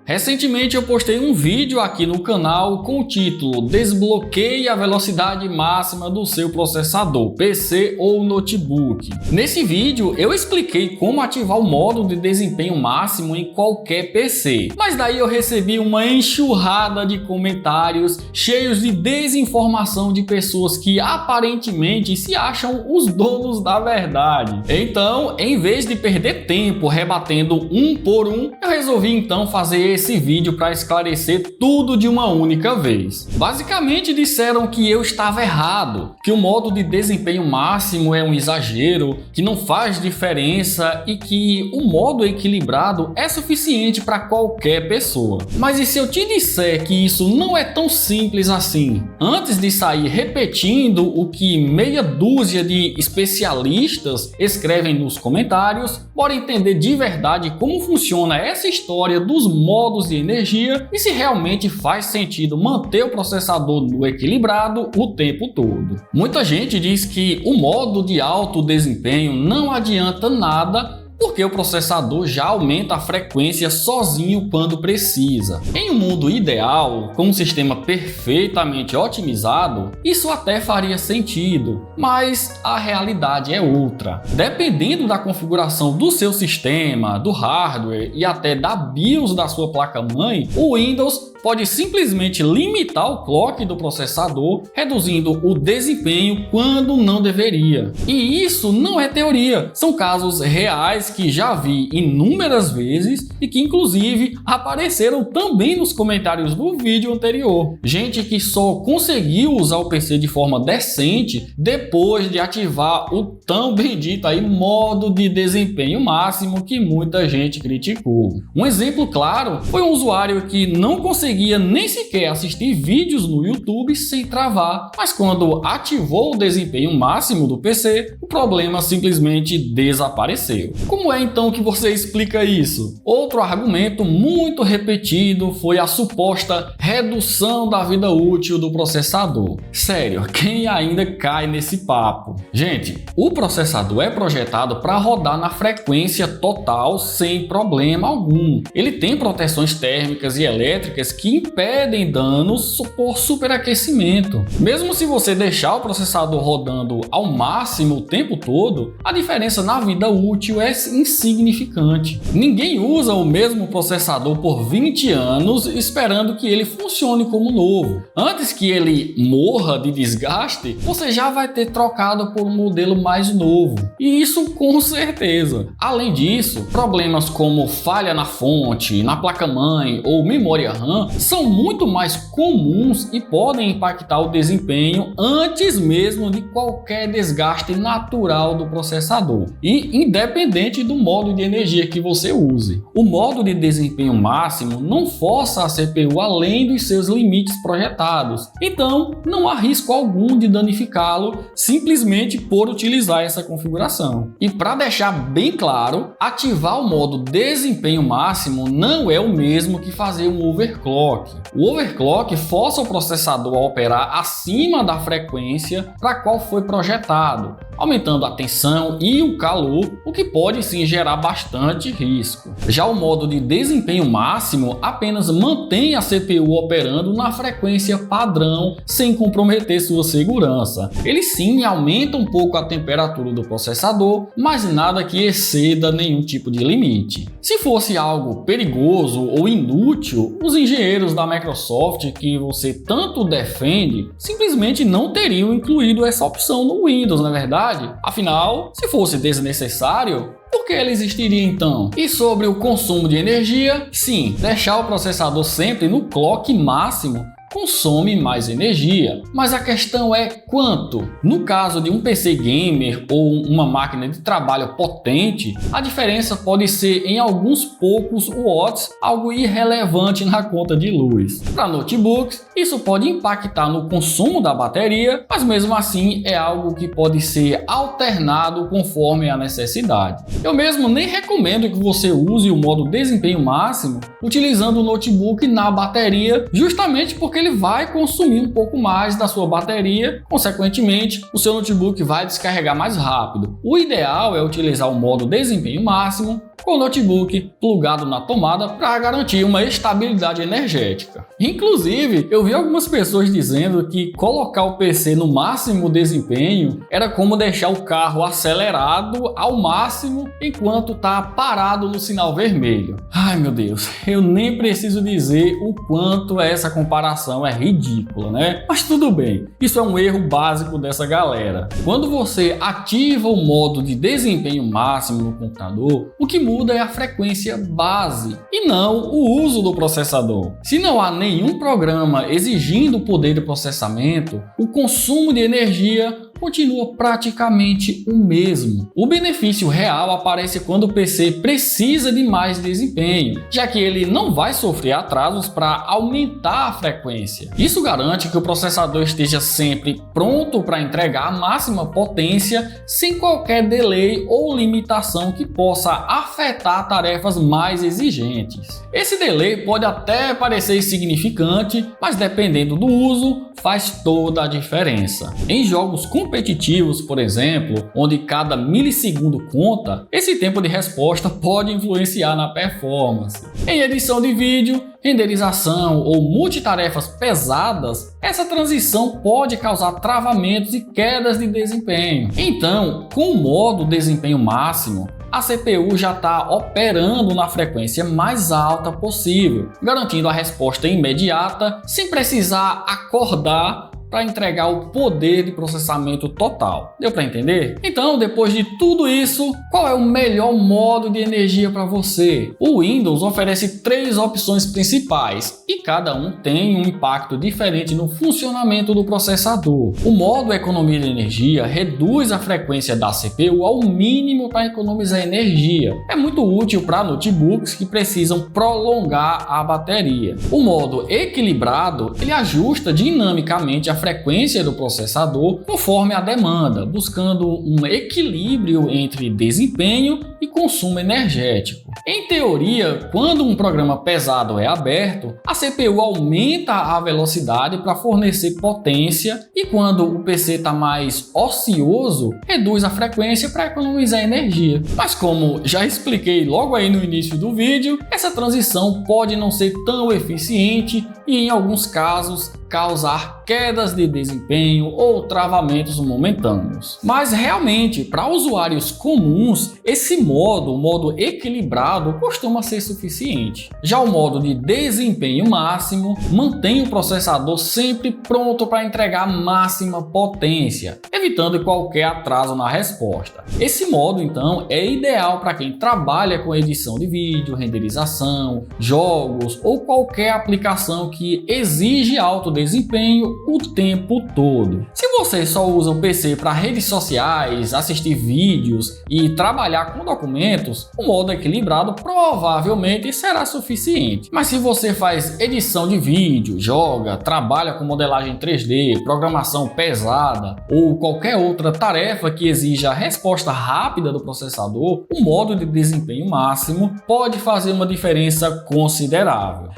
Recentemente eu postei um vídeo aqui no canal com o título Desbloqueie a velocidade máxima do seu processador, PC ou notebook. Nesse vídeo eu expliquei como ativar o modo de desempenho máximo em qualquer PC, mas daí eu recebi uma enxurrada de comentários cheios de desinformação de pessoas que aparentemente se acham os donos da verdade. Então, em vez de perder tempo rebatendo um por um, eu resolvi então fazer esse vídeo para esclarecer tudo de uma única vez. Basicamente disseram que eu estava errado, que o modo de desempenho máximo é um exagero, que não faz diferença e que o modo equilibrado é suficiente para qualquer pessoa. Mas e se eu te disser que isso não é tão simples assim? Antes de sair repetindo o que meia dúzia de especialistas escrevem nos comentários, bora entender de verdade como funciona essa história dos modos de energia e se realmente faz sentido manter o processador no equilibrado o tempo todo. Muita gente diz que o modo de alto desempenho não adianta nada porque o processador já aumenta a frequência sozinho quando precisa. Em um mundo ideal, com um sistema perfeitamente otimizado, isso até faria sentido, mas a realidade é outra. Dependendo da configuração do seu sistema, do hardware e até da BIOS da sua placa-mãe, o Windows pode simplesmente limitar o clock do processador, reduzindo o desempenho quando não deveria. E isso não é teoria, são casos reais que já vi inúmeras vezes e que inclusive apareceram também nos comentários do vídeo anterior. Gente que só conseguiu usar o PC de forma decente depois de ativar o tão bendito aí modo de desempenho máximo que muita gente criticou. Um exemplo claro foi um usuário que não conseguia nem sequer assistir vídeos no YouTube sem travar, mas quando ativou o desempenho máximo do PC, o problema simplesmente desapareceu. Como é então que você explica isso? Outro argumento muito repetido foi a suposta redução da vida útil do processador. Sério, quem ainda cai nesse papo? Gente, o processador é projetado para rodar na frequência total sem problema algum. Ele tem proteções térmicas e elétricas que impedem danos por superaquecimento. Mesmo se você deixar o processador rodando ao máximo o tempo todo, a diferença na vida útil é insignificante. Ninguém usa o mesmo processador por 20 anos esperando que ele funcione como novo. Antes que ele morra de desgaste, você já vai ter trocado por um modelo mais novo. E isso com certeza. Além disso, problemas como falha na fonte, na placa-mãe ou memória RAM são muito mais comuns e podem impactar o desempenho antes mesmo de qualquer desgaste natural do processador. E independente do modo de energia que você use. O modo de desempenho máximo não força a CPU além dos seus limites projetados, então não há risco algum de danificá-lo simplesmente por utilizar essa configuração. E para deixar bem claro, ativar o modo desempenho máximo não é o mesmo que fazer um overclock. O overclock força o processador a operar acima da frequência para a qual foi projetado, aumentando a tensão e o calor, o que pode sim gerar bastante risco. Já o modo de desempenho máximo apenas mantém a CPU operando na frequência padrão sem comprometer sua segurança. Ele sim aumenta um pouco a temperatura do processador, mas nada que exceda nenhum tipo de limite. Se fosse algo perigoso ou inútil, os engenheiros da Microsoft que você tanto defende simplesmente não teriam incluído essa opção no Windows, não é verdade? Afinal, se fosse desnecessário, por que ele existiria então? E sobre o consumo de energia, sim, deixar o processador sempre no clock máximo consome mais energia, mas a questão é quanto. No caso de um PC gamer ou uma máquina de trabalho potente, a diferença pode ser em alguns poucos watts, algo irrelevante na conta de luz. Para notebooks, isso pode impactar no consumo da bateria, mas mesmo assim é algo que pode ser alternado conforme a necessidade. Eu mesmo nem recomendo que você use o modo desempenho máximo utilizando o notebook na bateria, justamente porque ele vai consumir um pouco mais da sua bateria, consequentemente o seu notebook vai descarregar mais rápido. O ideal é utilizar o modo desempenho máximo com o notebook plugado na tomada para garantir uma estabilidade energética. Inclusive, eu vi algumas pessoas dizendo que colocar o PC no máximo desempenho era como deixar o carro acelerado ao máximo enquanto está parado no sinal vermelho. Ai meu Deus, eu nem preciso dizer o quanto essa comparação é ridícula, né? Mas tudo bem, isso é um erro básico dessa galera. Quando você ativa o modo de desempenho máximo no computador, o que muda é a frequência base e não o uso do processador. Se não há nenhum programa exigindo poder de processamento, o consumo de energia continua praticamente o mesmo. O benefício real aparece quando o PC precisa de mais desempenho, já que ele não vai sofrer atrasos para aumentar a frequência. Isso garante que o processador esteja sempre pronto para entregar a máxima potência sem qualquer delay ou limitação que possa afetar tarefas mais exigentes. Esse delay pode até parecer insignificante, mas dependendo do uso, faz toda a diferença. Em jogos competitivos, por exemplo, onde cada milissegundo conta, esse tempo de resposta pode influenciar na performance. Em edição de vídeo, renderização ou multitarefas pesadas, essa transição pode causar travamentos e quedas de desempenho. Então, com o modo desempenho máximo, a CPU já está operando na frequência mais alta possível, garantindo a resposta imediata sem precisar acordar para entregar o poder de processamento total. Deu para entender? Então, depois de tudo isso, qual é o melhor modo de energia para você? O Windows oferece 3 opções principais e cada um tem um impacto diferente no funcionamento do processador. O modo economia de energia reduz a frequência da CPU ao mínimo para economizar energia. É muito útil para notebooks que precisam prolongar a bateria. O modo equilibrado, ele ajusta dinamicamente a frequência do processador conforme a demanda, buscando um equilíbrio entre desempenho e consumo energético. Em teoria, quando um programa pesado é aberto, a CPU aumenta a velocidade para fornecer potência e quando o PC está mais ocioso, reduz a frequência para economizar energia. Mas como já expliquei logo aí no início do vídeo, essa transição pode não ser tão eficiente e em alguns casos causar quedas de desempenho ou travamentos momentâneos. Mas realmente, para usuários comuns, esse modo, o modo equilibrado, costuma ser suficiente. Já o modo de desempenho máximo mantém o processador sempre pronto para entregar a máxima potência, evitando qualquer atraso na resposta. Esse modo, então, é ideal para quem trabalha com edição de vídeo, renderização, jogos ou qualquer aplicação que exige alto desempenho o tempo todo. Se você só usa o PC para redes sociais, assistir vídeos e trabalhar com documentos, o modo equilibrado provavelmente será suficiente. Mas se você faz edição de vídeo, joga, trabalha com modelagem 3D, programação pesada ou qualquer outra tarefa que exija a resposta rápida do processador, o modo de desempenho máximo pode fazer uma diferença considerável.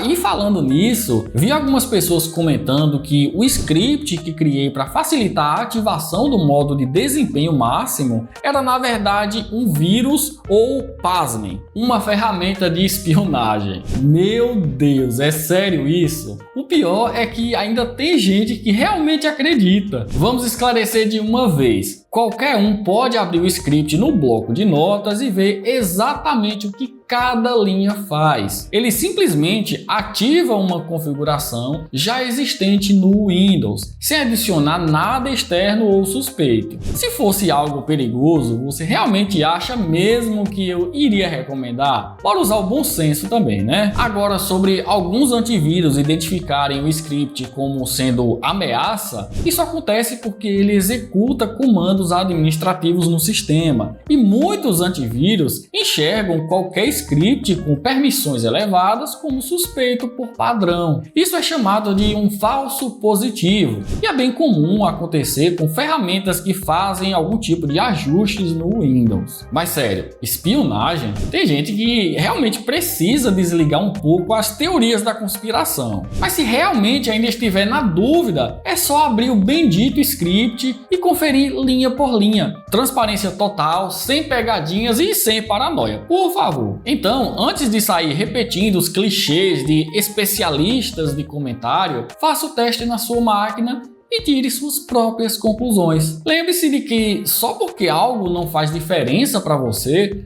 E falando nisso, vi algumas pessoas comentando que o script que criei para facilitar a ativação do modo de desempenho máximo era na verdade um vírus ou, pasmem, uma ferramenta de espionagem. Meu Deus, é sério isso? O pior é que ainda tem gente que realmente acredita. Vamos esclarecer de uma vez. Qualquer um pode abrir o script no bloco de notas e ver exatamente o que cada linha faz. Ele simplesmente ativa uma configuração já existente no Windows, sem adicionar nada externo ou suspeito. Se fosse algo perigoso, você realmente acha mesmo que eu iria recomendar? Bora usar o bom senso também, né? Agora, sobre alguns antivírus identificarem o script como sendo ameaça, isso acontece porque ele executa comandos administrativos no sistema e muitos antivírus enxergam qualquer script com permissões elevadas como suspeito por padrão. Isso é chamado de um falso positivo e é bem comum acontecer com ferramentas que fazem algum tipo de ajustes no Windows. Mas sério, espionagem? Tem gente que realmente precisa desligar um pouco as teorias da conspiração. Mas se realmente ainda estiver na dúvida, é só abrir o bendito script e conferir linha linha por linha. Transparência total, sem pegadinhas e sem paranoia, por favor. Então, antes de sair repetindo os clichês de especialistas de comentário, faça o teste na sua máquina e tire suas próprias conclusões. Lembre-se de que só porque algo não faz diferença para você,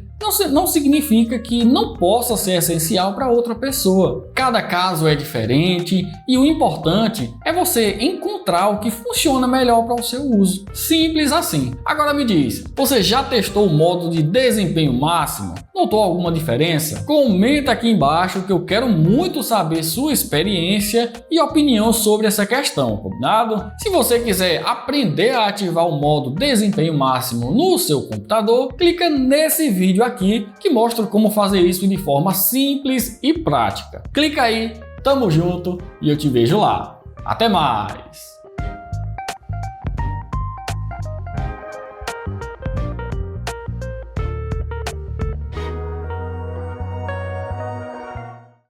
não significa que não possa ser essencial para outra pessoa. Cada caso é diferente e o importante é você encontrar o que funciona melhor para o seu uso. Simples assim. Agora me diz, você já testou o modo de desempenho máximo? Notou alguma diferença? Comenta aqui embaixo que eu quero muito saber sua experiência e opinião sobre essa questão, combinado? Se você quiser aprender a ativar o modo desempenho máximo no seu computador, clica nesse vídeo aqui que mostra como fazer isso de forma simples e prática. Clica aí, tamo junto e eu te vejo lá. Até mais!